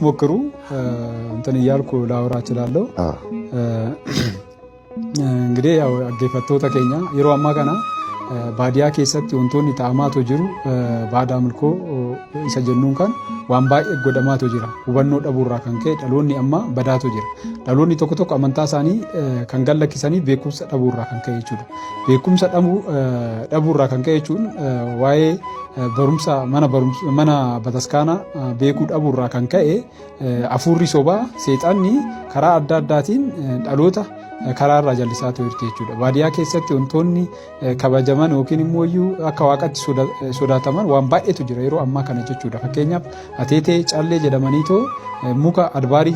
ብትሞክሩ እንትን እያልኩ ላወራ እችላለሁ። እንግዲህ ያው አገፈቶታ ኬኛ የሮ አማ ከና baadiyaa keessatti wantoonni ta'amaatu jiru baada milkoo isa jennuun kan waan baay'ee godhamaatu jira hubannoo dhabuurraa kan ka'e dhaloonni amma badaatu jira dhaloonni tokko tokko amantaa isaanii kan gallakkisanii beekumsa dhabuurraa kan ka'e jechuudha beekumsa dhabuurraa kan ka'e jechuun waa'ee barumsa mana bataskaana beekuu dhabuurraa kan ka'e afuurri sobaa seexanni karaa adda addaatiin dhaloota karaarraa jallisaa turte jechuudha baadiyaa keessatti wantoonni kabajaman yookiin immoo akka waaqatti sodaataman waan baay'eetu jira yeroo ammaa kana jechuudha fakkeenyaaf ateetee callee jedhamaniitoo muka adbaarii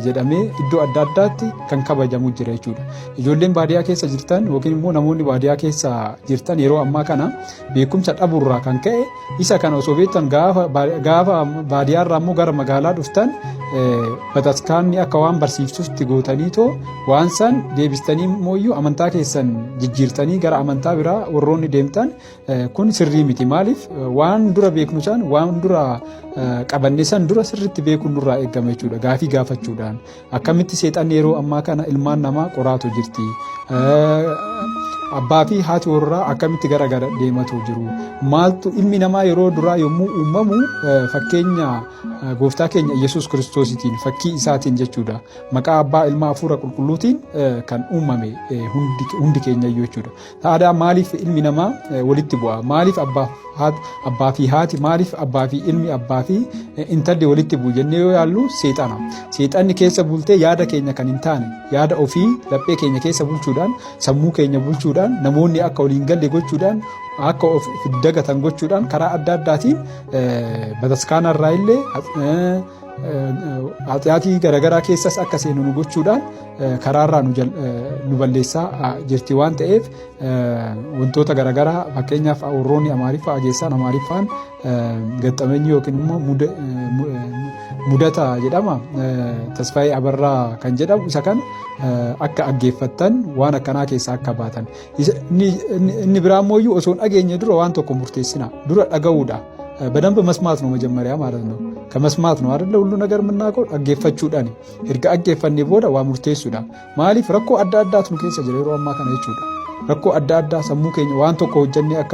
jedhamee iddoo adda addaatti kan kabajamu jira jechuudha ijoolleen baadiyaa keessa jirtan yookiin immoo namoonni baadiyaa keessa jirtan yeroo ammaa kana beekumsa dhabuurraa kan ka'e isa kana osoo beektan gaafa baadiyaarraa immoo gara magaalaa dhuftan bataskaanni akka waan barsiiftutti gootaniitoo waan san deebistanii mooyyuu amantaa keessan jijjiirtanii gara amantaa biraa warroonni deemtan kun sirrii miti maaliif waan dura beeknu san waan dura qabanne san dura sirriitti beekuun nurraa eegama jechuudha gaafii gaafachuudhaan akkamitti seexanni yeroo ammaa kana ilmaan namaa qoraatu jirti abbaa fi haati warraa akkamitti gara deematu jiru maaltu ilmi namaa yeroo duraa yommuu uumamu fakkeenya gooftaa keenya Yesuus Kiristoositiin fakkii isaatiin jechuudha maqaa abbaa ilmaa hafuura qulqulluutiin kan uumame hundi keenya jechuudha taada maaliif ilmi namaa walitti bu'a maaliif abbaa fi haati maaliif abbaa fi ilmi abbaa fi intalli walitti bu'u jennee yoo yaallu seexanni keessa bultee yaada keenya kan hin taane yaada ofii laphee keenya keessa bulchuudhaan sammuu keenya bulchuudhaan namoonni akka waliin galle gochuudhaan akka of dagatan gochuudhaan karaa adda addaatiin bataskaanarraa illee aaxiyaatii garagaraa keessas akka seenu nu gochuudhaan karaarraa nu balleessaa jirti waan ta'eef wantoota garagaraa fakkeenyaaf warroonni amaariffaa ageessaan amaariffaan gaxxameenyi yookiin immoo mudata jedhama tasfaayee abarraa kan jedhamu isa kan akka aggeeffattan waan akkanaa keessaa akka baatan inni biraa immoo osoo dhageenye dura waan tokko murteessina dura dhaga'uudha በደንብ መስማት ነው መጀመሪያ ማለት ነው ከመስማት ነው አይደል ሁሉ ነገር ምናቀው አገፈቹዳኒ እርጋ አገፈኔ ቦዳ ዋሙርቴሱዳ ማሊፍ ረኮ አዳዳት ነው ከሰ ጀሬሮ አማ ከነ ይቹዳ ረኮ አዳዳ ሰሙ ከኝ ዋን ቶኮ ጀኔ አካ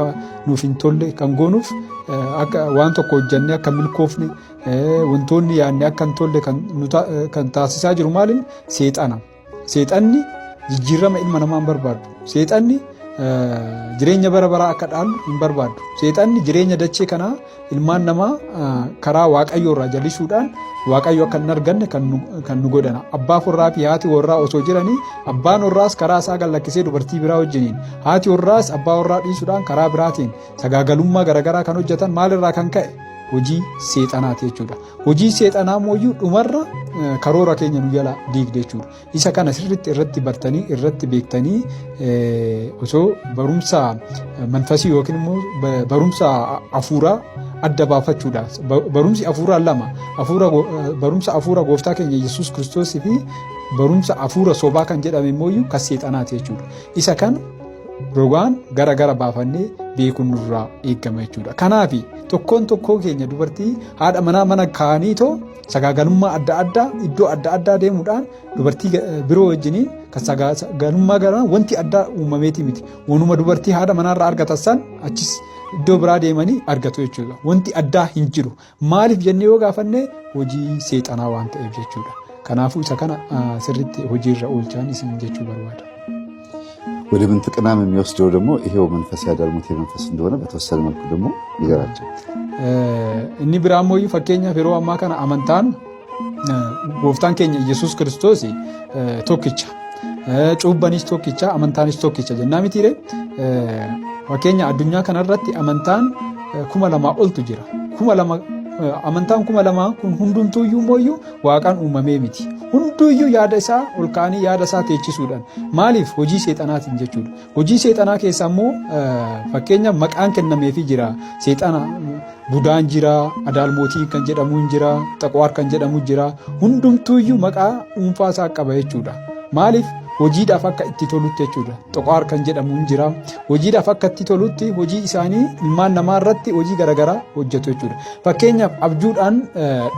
ኑፊንቶሌ ከንጎኑፍ አካ ዋን ቶኮ ጀኔ አካ ምልኮፍኒ ወንቶኒ ያኔ አካንቶሌ ከንታሲሳ ጅሩ ማልን ሴጣኒ ጅጅረመ ኢልማ ነማን በርባዱ ሴጣኒ jireenya bara baraa akka dhaalu hin barbaadu seexanni jireenya dachee kana ilmaan namaa karaa waaqayyoo irraa jallisuudhaan waaqayyo akka hin arganne kan nu godhana abbaaf warraa fi haati warraa osoo jiranii abbaan warraas karaa isaa gallakkisee dubartii biraa wajjiniin haati warraas abbaa warraa dhiisuudhaan karaa biraatiin sagaagalummaa garagaraa kan hojjetan maalirraa kan ka'e hojii seexanaati jechuudha hojii seexanaa mooyyuu dhumarra karoora keenya nu jala diigde jechuudha isa kana sirriitti irratti bartanii irratti beektanii osoo barumsa manfasii yookiin immoo barumsa afuuraa adda baafachuudha barumsi afuuraa lama barumsa afuura gooftaa keenya Yesuus Kiristoos fi barumsa afuura sobaa kan jedhame mooyyuu kan seexanaati jechuudha isa kan rogaan gara baafannee beekuun nurraa eegama jechuudha kanaafi tokkoon keenya dubartii haadha mana kaaniitoo sagaagalummaa adda addaa iddoo adda addaa deemuudhaan dubartii biroo wajjiniin kan sagaagalummaa garaa wanti addaa uumameeti miti wanuma dubartii haadha manaarraa argatan achis iddoo biraa deemanii argatu jechuudha wanti addaa hin jiru maaliif jennee yoo gaafanne hojii seexanaa waan ta'eef jechuudha kanaafuu isa kana sirriitti hojiirra oolchaan isin jechuu barbaada ወደ ምንፍቅናም የሚወስደው ደግሞ ይሄው መንፈስ ያዳልሙት መንፈስ እንደሆነ በተወሰነ መልኩ ደግሞ ይገራቸው እኒ ብራሞዩ ፈከኛ ፈሮ አማ kana amantaan gooftaan keenya Yesuus Kiristoos tokkicha cuubbanis tokkicha amantaanis tokkicha jennaa mitiire fakkeenya addunyaa kanarratti amantaan 2000 oltu jira 2000 amantaan 2000 kun hundumtuuyyuu mooyyuu waaqaan uumamee miti hunduuyyuu yaada isaa olkaanii yaada isaa teechisuudhaan maaliif hojii seexanaatiin jechuudha hojii seexanaa keessa immoo fakkeenya maqaan kennameefii jira seexana budaan jira adaalmootii kan jedhamu jira xaqwaar kan jedhamu jira hundumtuuyyuu maqaa dhuunfaa isaa qaba jechuudha maaliif hojiidhaaf akka itti tolutti jechuudha. Xoqaar kan jedhamu hin jira. Hojiidhaaf akka itti tolutti hojii isaanii ilmaan namaa irratti hojii garaagaraa hojjetu jechuudha. Fakkeenyaaf abjuudhaan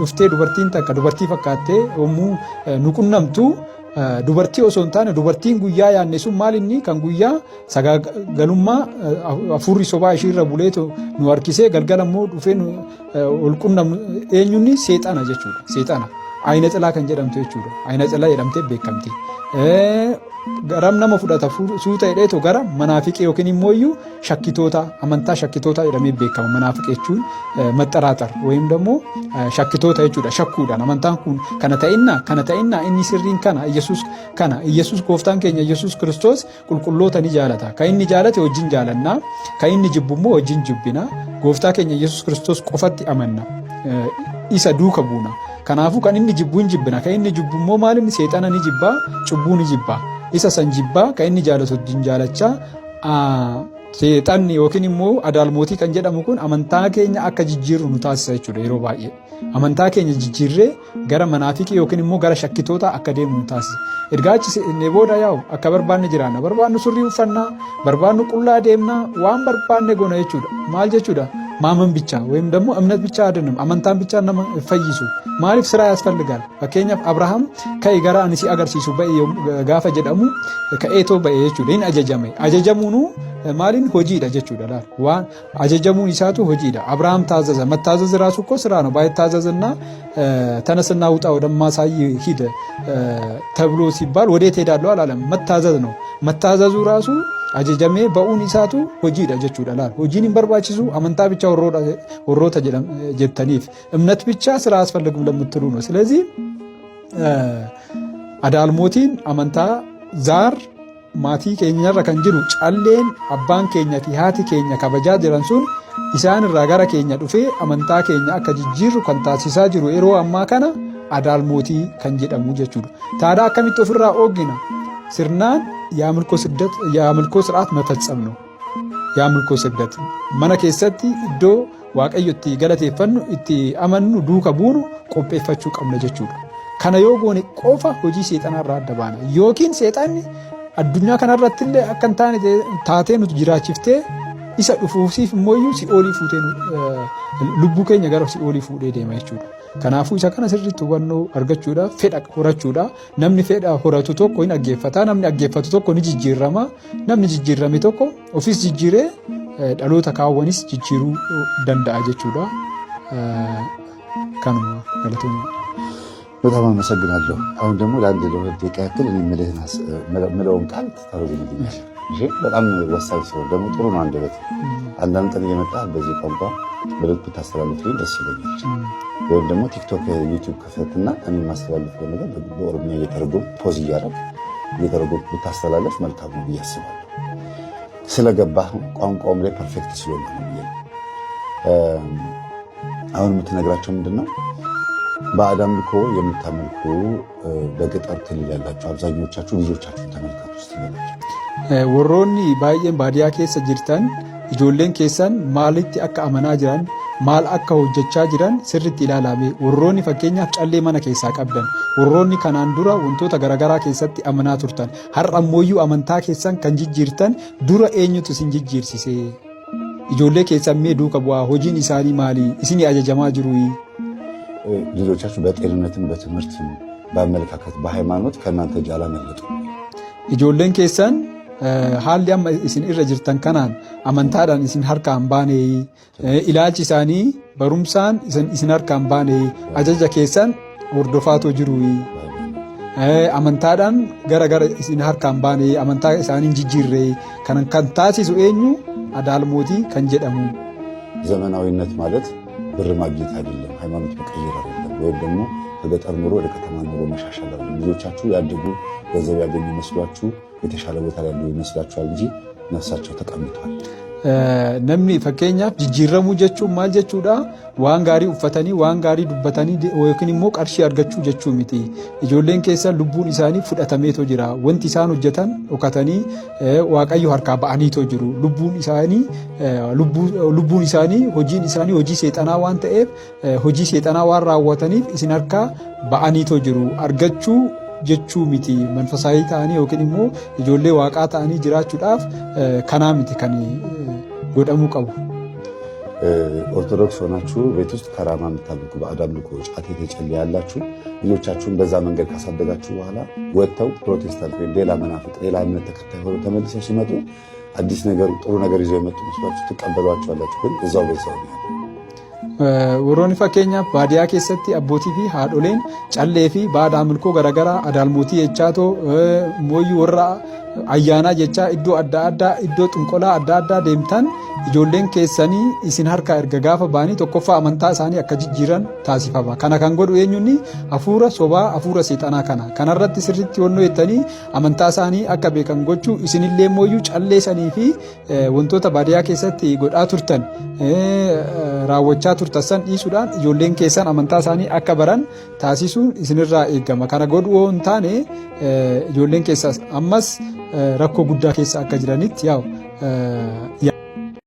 dhuftee dubartiin takka dubartii fakkaattee yommuu nu qunnamtu dubartii osoo hin taane dubartiin guyyaa yaadne sun maal inni kan guyyaa sagaagalummaa hafuurri sobaa ishiirra buleetu nu harkisee galgala immoo dhufee ol qunnamnu eenyuun seexana jechuudha. Seexana. Ayina xilaa kan jedhamtu jechuudha. Ayina xilaa jedhamtee beekamti. Garam nama fudhata suuta hidheetu gara manaafiqee yookiin immoo shakkitoota amantaa shakkitoota jedhamee beekama. Manaafiqee jechuun maxxaraaxar wayim immoo shakkitoota jechuudha. Shakkuudhaan amantaan kun kana ta'innaa inni sirriin kana Iyyasuus gooftaan keenya Iyyasuus Kiristoos qulqulloota ni jaalata. Kan inni jaalate wajjin jaalannaa, kan inni jibbu immoo wajjin jibbina. Gooftaa keenya Iyyasuus Kiristoos qofatti amanna. Isa duuka buuna. Kanaafuu kan inni jibbu hin jibbina. Kan inni jibbu immoo maal inni seexana ni jibbaa, cubbuu ni jibbaa. Isa san jibbaa kan inni jaalatu wajjin jaalachaa seexanni yookiin immoo adaalmootii kan jedhamu kun amantaa keenya akka jijjiirru nu taasisa jechuudha yeroo baay'ee. Amantaa keenya jijjiirree gara manaafiqii yookiin immoo gara shakkitoota akka deemu nu taasisa. Ergaachi inni booda yaa'u akka barbaanne jiraanna. Barbaannu surrii uffannaa, barbaannu qullaa deemnaa, waan barbaanne goona jechuudha. Maal jechuudha? ማመን ብቻ ወይም ደግሞ እምነት ብቻ አይደለም አመንታን ብቻ እና ፈይሱ ማሪፍ ስራ ያስፈልጋል ፈከኛፍ አብርሃም ከይጋራ አንሲ አገርሲሱ በጋፈ ጀደሙ ከኤቶ በኤቹ ዲን አጀጀሙኑ ማሊን ሆጂዳ ጀቹዳ ዋን አጀጀሙን ይሳቱ ሆጂዳ አብርሃም ታዘዘ መታዘዝ ራሱ እኮ ስራ ነው ባይታዘዝና ተነስና ውጣ ወደማሳይ ሂደ ተብሎ ሲባል ወዴት ሄዳለው አላለም መታዘዝ ነው መታዘዙ ራሱ አጀጀሜ በኡን ይሳቱ ሆጂዳ ጀቹዳ ሆጂን በርባቺሱ አመንታ ብቻ ወሮታ ጀተኒፍ እምነት ብቻ ስራ አስፈልግም ለምትሉ ነው ስለዚህ አዳልሞቲን አመንታ ዛር ማቲ ኬኛራ ከንጅሩ ጫሌን አባን ኬኛቲ ሃቲ ኬኛ ከበጃ ጀራንሱን ኢሳን ራጋራ ኬኛ ዱፌ አመንታ ኬኛ ከጅጅሩ ከንታሲሳ ጅሩ ኤሮ አማ ከና አዳልሞቲ ከንጀደሙ ጀቹዱ ታዳ ከሚቶ ፍራ ኦጊና ስርናን የአምልኮ ስርዓት መፈጸም ነው የአምልኮ ስግደት መነ ኬሰቲ እዶ ዋቀዮቲ ገለቴፈኑ እቲ አመኑ ዱከ ቡኑ ቆጴፈቹ ቀምነ ጀቹዱ ከነ ዮጎኒ ቆፋ ሆጂ ሰይጣን አራደባና ዮኪን ሰይጣን አዱኛ ከነረትለ አከንታን ታቴኑ ጅራቺፍቴ ኢሳ ዱፉሲፍ ሞዩ ሲኦሊ ፉቴኑ ልቡ ከኛ ጋር ሲኦሊ ፉዴ ደማ ይቹዱ ከናፉ ኢሳ ከነ ስሪቱ ወኖ አርገቹዳ ፌዳ ሆራቹዳ ነምኒ ፌዳ ሆራቱ ቶኮ ኢን አጌፈታ ነምኒ አጌፈቱ ቶኮ ኒ ጅጅራማ ነምኒ ጅጅራሚ ቶኮ ኦፊስ ጅጅሬ ዳሎታ ካወኒስ ጅጅሩ ደንዳ ጀቹዳ ካኑ ገለቶኛ በጣም አመሰግናለሁ። አሁን ደግሞ ለአንድ ለሁለት ደቂቃ ያክል እኔ ምለውን ቃል ታረጉልኛል። እሺ በጣም ወሳኝ ሲሆን ደግሞ ጥሩ ነው። አንዳንድ ቀን እየመጣ በዚህ ቋንቋ መልዕክት ታስተላልፍልኝ ደስ ይለኛል። ወይም ደግሞ ቲክቶክ ዩቲዩብ ከፈትና እኔ ማስተላልፈው ነገር በኦሮምኛ እየተረጎም ፖዝ እየተረጎም ብታስተላልፍ መልካም ነው ብዬ አስባለሁ። ስለገባህ ቋንቋውም ላይ ፐርፌክት ስለሆነ ነው። አሁን የምትነግራቸው ምንድነው? በአዳም ልኮ የምታመልኩ በገጠር ክልል ያላችሁ አብዛኞቻችሁ ልጆቻችሁን ተመልከቱ እስቲ ይላችሁ ወሮኒ ባየን ባዲያ ኬሰ ጅርታን ijoolleen keessan maalitti akka amanaa jiran maal akka hojjechaa jiran sirriitti ilaalame warroonni fakkeenyaaf callee mana keessaa qabdan warroonni kanaan dura wantoota garaagaraa keessatti amanaa turtan har'a ammoo amantaa keessan kan jijjiirtan dura eenyutu isin jijjiirsise ijoollee keessan mee duuka bu'aa hojiin isaanii maali isin ajajamaa jiru ልጆቻችሁ በጤንነትም በትምህርትም በአመለካከት በሃይማኖት ከእናንተ ጃላ መለጡ ijoolleen keessan haalli amma isin irra jirtan kanaan amantaadhaan isin harkaan baane ilaalchi isaanii barumsaan isin harkaan baane ajaja keessan hordofaatoo jiru amantaadhaan gara isin harkaan baane amantaa isaanii jijjiirre kan taasisu eenyu adaalmootii kan jedhamu ዘመናዊነት ማለት ብር ማግኘት አይደለም ሃይማኖት መቀየር አይደለም ወይ ደግሞ ከገጠር ኑሮ ወደ ከተማ ኑሮ መሻሻል አይደለም ልጆቻችሁ ያድጉ ገንዘብ ያገኙ መስሏችሁ የተሻለ ቦታ ላይ ያሉ ይመስላችኋል እንጂ ነፍሳቸው ተቀምጧል namni fakkeenyaaf jijjiiramuu jechuun maal jechuudha waan gaarii uffatanii waan gaarii dubbatanii yookiin immoo qarshii argachuu jechuu miti ijoolleen keessan lubbuun isaanii fudhatameetoo jira wanti isaan hojjetan dhokatanii waaqayyo harkaa ba'aniitoo jiru lubbuun isaanii hojiin isaanii hojii seexanaa waan ta'eef hojii seexanaa waan raawwataniif isin harkaa ba'aniitoo jiru argachuu jechuu miti manfasaayii ta'anii yookiin immoo ijoollee waaqaa ta'anii jiraachuudhaaf kanaa miti kan godhamuu qabu. ኦርቶዶክስ ሆናችሁ ቤት ውስጥ ከራማ የምታመልኩ ባዕድ አምልኮ ጫት የተጨለ ያላችሁ ልጆቻችሁን በዛ መንገድ ካሳደጋችሁ በኋላ ወጥተው ፕሮቴስታንት ወይ ሌላ መናፍቅ ሌላ እምነት ተከታይ ሆነው ተመልሰው ሲመጡ አዲስ ነገር ጥሩ ነገር ይዘው የመጡ መስሏችሁ ትቀበሏቸዋላችሁ። ግን እዛው ቤተሰብ ነው warroonni fakkeenyaaf baadiyaa keessatti abbootii fi haadholeen callee fi baada amilkoo garaagaraa adaalmootii jechaatoo mooyyuu warra ayyaanaa jechaa iddoo adda addaa iddoo xunqolaa adda addaa deemtan ijoolleen keessanii isin harkaa erga gaafa baanii tokkoffaa amantaa isaanii akka jijjiiran taasifama. Kana kan godhu eenyuuni hafuura sobaa hafuura seexanaa kana. Kanarratti sirriitti honnoo jettanii amantaa isaanii akka beekan gochuu isinillee mooyyuu calleessanii fi wantoota baadiyaa keessatti godhaa turtan raawwachaa turtan san dhiisuudhaan ijoolleen keessan amantaa isaanii akka baran taasisuun isinirraa eegama. Kana godhu yoo hin taane ijoolleen keessas ammas rakkoo guddaa keessa akka jiranitti